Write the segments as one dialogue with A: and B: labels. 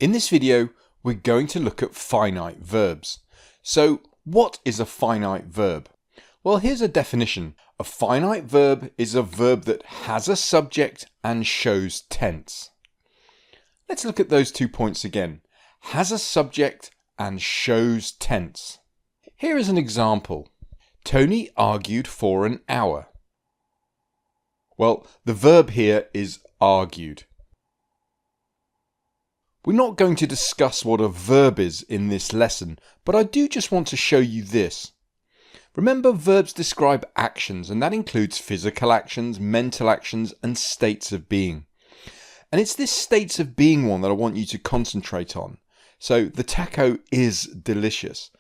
A: In this video, we're going to look at finite verbs. So, what is a finite verb? Well, here's a definition. A finite verb is a verb that has a subject and shows tense. Let's look at those 2 points again. Has a subject and shows tense. Here is an example. Tony argued for an hour. Well, the verb here is argued. We're not going to discuss what a verb is in this lesson, but I do just want to show you this. Remember, verbs describe actions, and that includes physical actions, mental actions, and states of being. And it's this states of being one that I want you to concentrate on. So, the taco is delicious.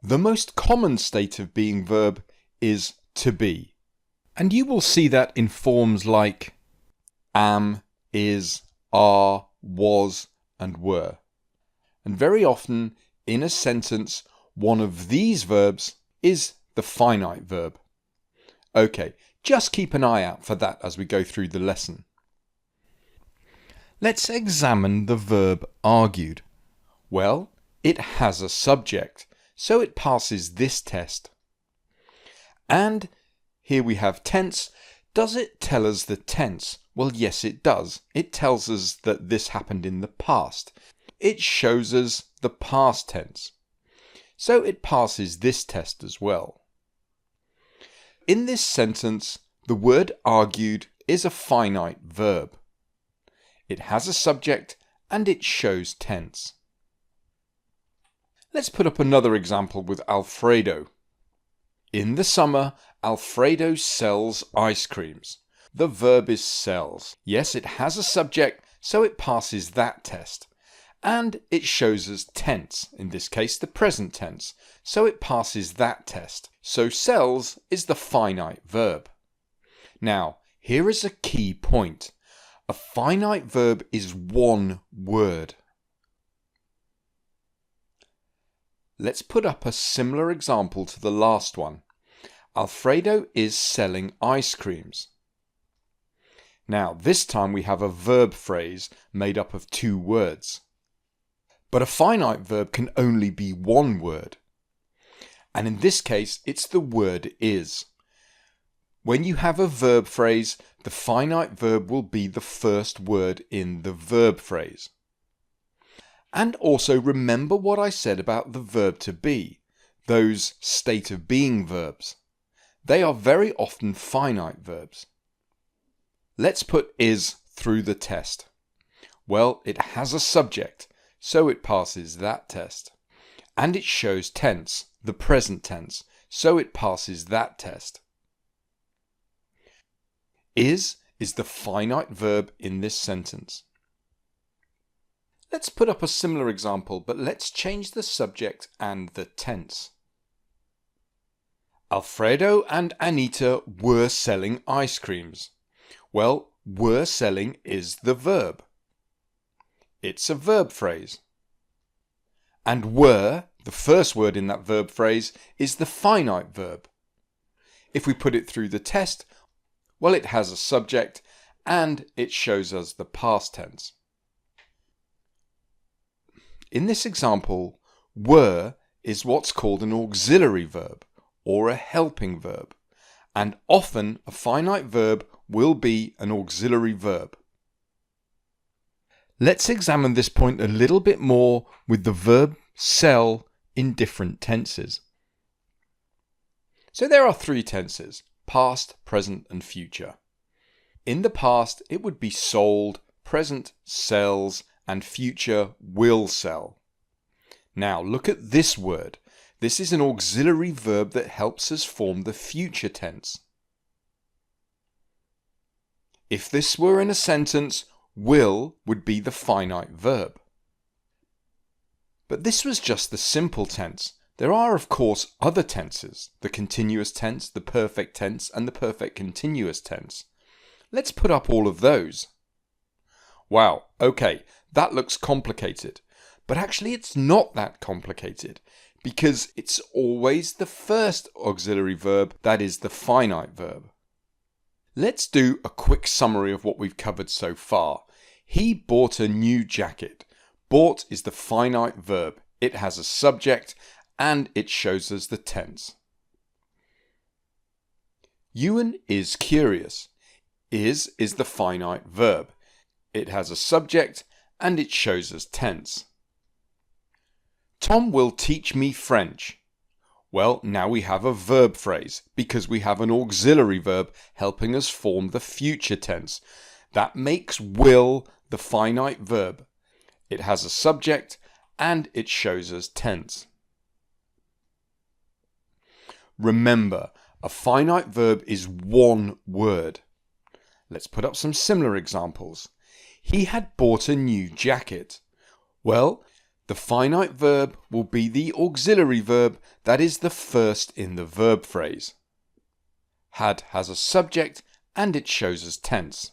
A: The most common state of being verb is to be. And you will see that in forms like am, is, are, was, and were. And very often in a sentence, one of these verbs is the finite verb. Okay, just keep an eye out for that as we go through the lesson. Let's examine the verb argued. Well, it has a subject, so it passes this test. And here we have tense. Does it tell us the tense? Well, yes, it does. It tells us that this happened in the past. It shows us the past tense. So it passes this test as well. In this sentence, the word argued is a finite verb. It has a subject and it shows tense. Let's put up another example with Alfredo. In the summer, Alfredo sells ice creams. The verb is sells. Yes, it has a subject, so it passes that test. And it shows us tense, in this case the present tense, so it passes that test. So sells is the finite verb. Now, here is a key point. A finite verb is one word. Let's put up a similar example to the last one. Alfredo is selling ice creams. Now, this time we have a verb phrase made up of 2 words. But a finite verb can only be one word. And in this case, it's the word is. When you have a verb phrase, the finite verb will be the first word in the verb phrase. And also remember what I said about the verb to be, those state of being verbs. They are very often finite verbs. Let's put is through the test. Well, it has a subject, so it passes that test. And it shows tense, the present tense, so it passes that test. Is the finite verb in this sentence. Let's put up a similar example, but let's change the subject and the tense. Alfredo and Anita were selling ice creams. Well, were selling is the verb. It's a verb phrase. And were, the first word in that verb phrase, is the finite verb. If we put it through the test, well, it has a subject and it shows us the past tense. In this example, were is what's called an auxiliary verb or a helping verb. And often a finite verb will be an auxiliary verb. Let's examine this point a little bit more with the verb sell in different tenses. So there are 3 tenses: past, present, and future. In the past, it would be sold, present sells, and future will sell. Now look at this word. This is an auxiliary verb that helps us form the future tense. If this were in a sentence, will would be the finite verb. But this was just the simple tense. There are, of course, other tenses: the continuous tense, the perfect tense, and the perfect continuous tense. Let's put up all of those. Wow, okay, that looks complicated. But actually it's not that complicated, because it's always the first auxiliary verb that is the finite verb. Let's do a quick summary of what we've covered so far. He bought a new jacket. Bought is the finite verb. It has a subject and it shows us the tense. Ewan is curious. Is the finite verb. It has a subject and it shows us tense. Tom will teach me French. Well, now we have a verb phrase because we have an auxiliary verb helping us form the future tense. That makes will the finite verb. It has a subject and it shows us tense. Remember, a finite verb is one word. Let's put up some similar examples. He had bought a new jacket. Well, the finite verb will be the auxiliary verb that is the first in the verb phrase. Had has a subject and it shows us tense.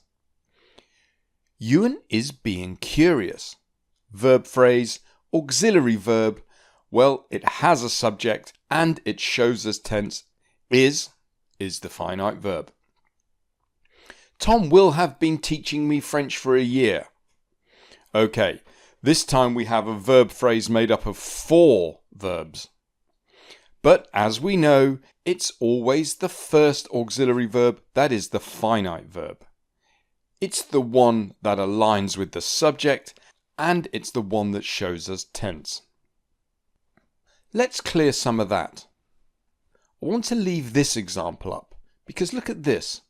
A: Ewan is being curious. Verb phrase, auxiliary verb, well, it has a subject and it shows us tense. Is the finite verb. Tom will have been teaching me French for a year. Okay, this time we have a verb phrase made up of 4 verbs. But as we know, it's always the first auxiliary verb that is the finite verb. It's the one that aligns with the subject and it's the one that shows us tense. Let's clear some of that. I want to leave this example up because look at this.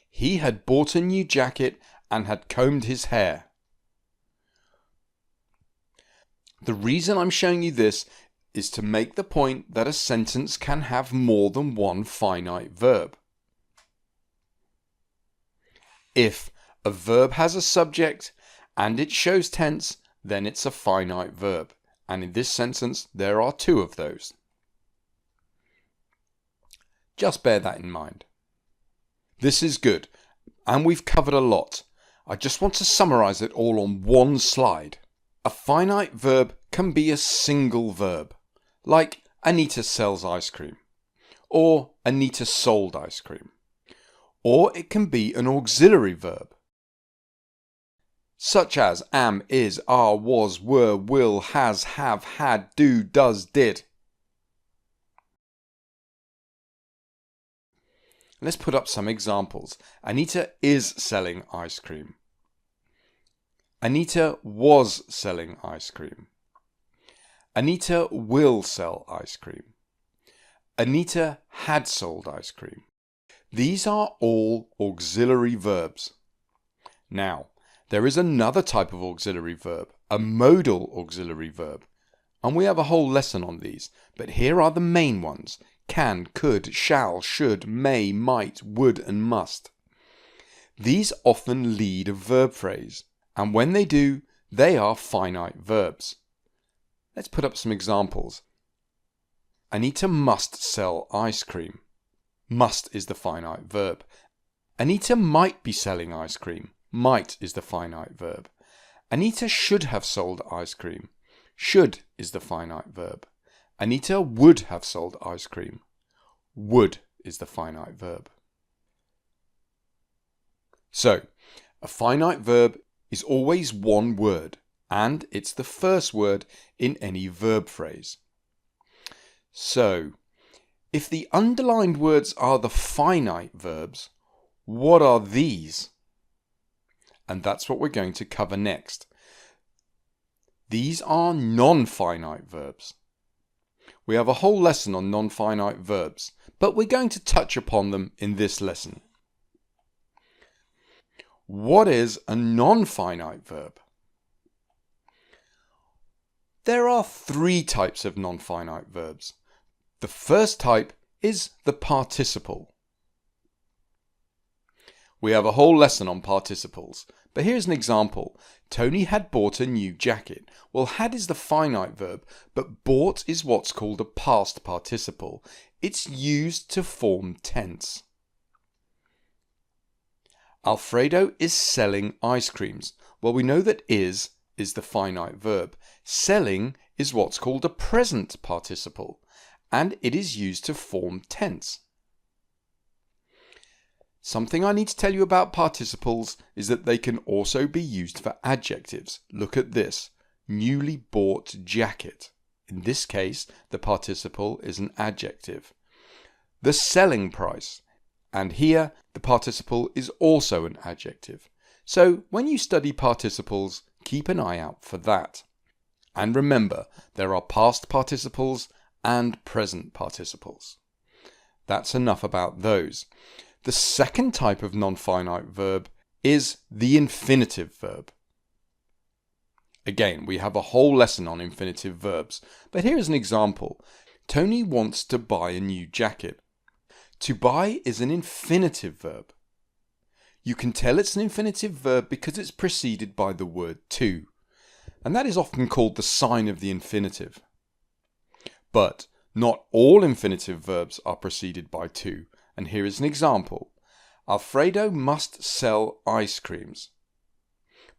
A: He had bought a new jacket and had combed his hair. The reason I'm showing you this is to make the point that a sentence can have more than one finite verb. If a verb has a subject and it shows tense, then it's a finite verb. And in this sentence, there are 2 of those. Just bear that in mind. This is good, and we've covered a lot. I just want to summarize it all on one slide. A finite verb can be a single verb, like Anita sells ice cream, or Anita sold ice cream. Or it can be an auxiliary verb, such as am, is, are, was, were, will, has, have, had, do, does, did. Let's put up some examples. Anita is selling ice cream. Anita was selling ice cream. Anita will sell ice cream. Anita had sold ice cream. These are all auxiliary verbs. Now, there is another type of auxiliary verb, a modal auxiliary verb, and we have a whole lesson on these, but here are the main ones: can, could, shall, should, may, might, would, and must. These often lead a verb phrase, and when they do, they are finite verbs. Let's put up some examples. Anita must sell ice cream. Must is the finite verb. Anita might be selling ice cream. Might is the finite verb. Anita should have sold ice cream. Should is the finite verb. Anita would have sold ice cream. Would is the finite verb. So, a finite verb is always one word, and it's the first word in any verb phrase. So, if the underlined words are the finite verbs, what are these? And that's what we're going to cover next. These are non-finite verbs. We have a whole lesson on non-finite verbs, but we're going to touch upon them in this lesson. What is a non-finite verb? There are 3 types of non-finite verbs. The first type is the participle. We have a whole lesson on participles, but here's an example. Tony had bought a new jacket. Well, had is the finite verb, but bought is what's called a past participle. It's used to form tense. Alfredo is selling ice creams. Well, we know that is the finite verb. Selling is what's called a present participle, and it is used to form tense. Something I need to tell you about participles is that they can also be used for adjectives. Look at this. Newly bought jacket. In this case, the participle is an adjective. The selling price. And here, the participle is also an adjective. So, when you study participles, keep an eye out for that. And remember, there are past participles and present participles. That's enough about those. The second type of non-finite verb is the infinitive verb. Again, we have a whole lesson on infinitive verbs, but here is an example. Tony wants to buy a new jacket. To buy is an infinitive verb. You can tell it's an infinitive verb because it's preceded by the word to, and that is often called the sign of the infinitive. But not all infinitive verbs are preceded by to, and here is an example. Alfredo must sell ice creams.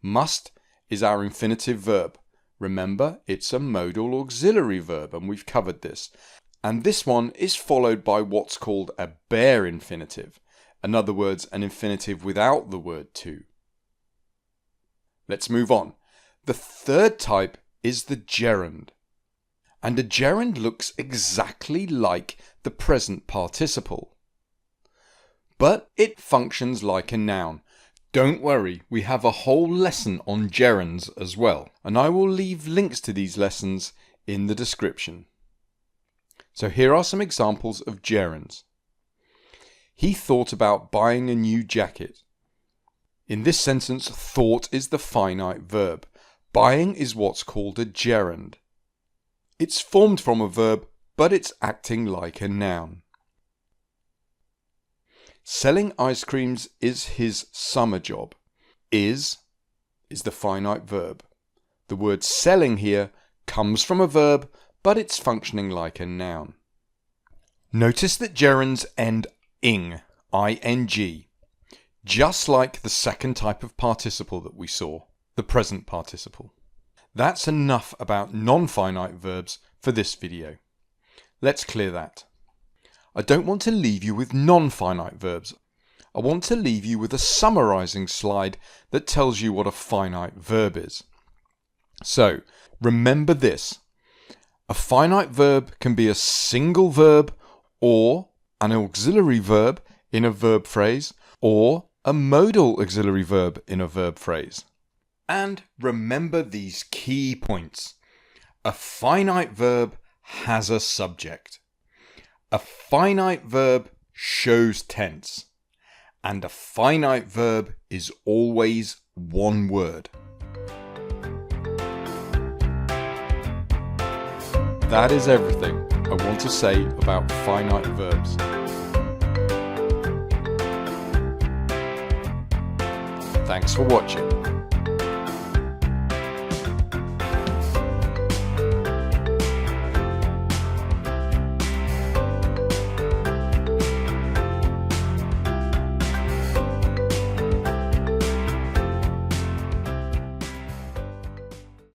A: Must is our infinitive verb. Remember, it's a modal auxiliary verb, and we've covered this. And this one is followed by what's called a bare infinitive. In other words, an infinitive without the word to. Let's move on. The third type is the gerund. And a gerund looks exactly like the present participle. But it functions like a noun. Don't worry, we have a whole lesson on gerunds as well, and I will leave links to these lessons in the description. So here are some examples of gerunds. He thought about buying a new jacket. In this sentence, thought is the finite verb. Buying is what's called a gerund. It's formed from a verb, but it's acting like a noun. Selling ice creams is his summer job. Is the finite verb. The word selling here comes from a verb, but it's functioning like a noun. Notice that gerunds end ing, ing, just like the second type of participle that we saw, the present participle. That's enough about non-finite verbs for this video. Let's clear that. I don't want to leave you with non-finite verbs. I want to leave you with a summarizing slide that tells you what a finite verb is. So, remember this. A finite verb can be a single verb or an auxiliary verb in a verb phrase or a modal auxiliary verb in a verb phrase. And remember these key points. A finite verb has a subject. A finite verb shows tense. And a finite verb is always one word. That is everything I want to say about finite verbs. Thanks for watching.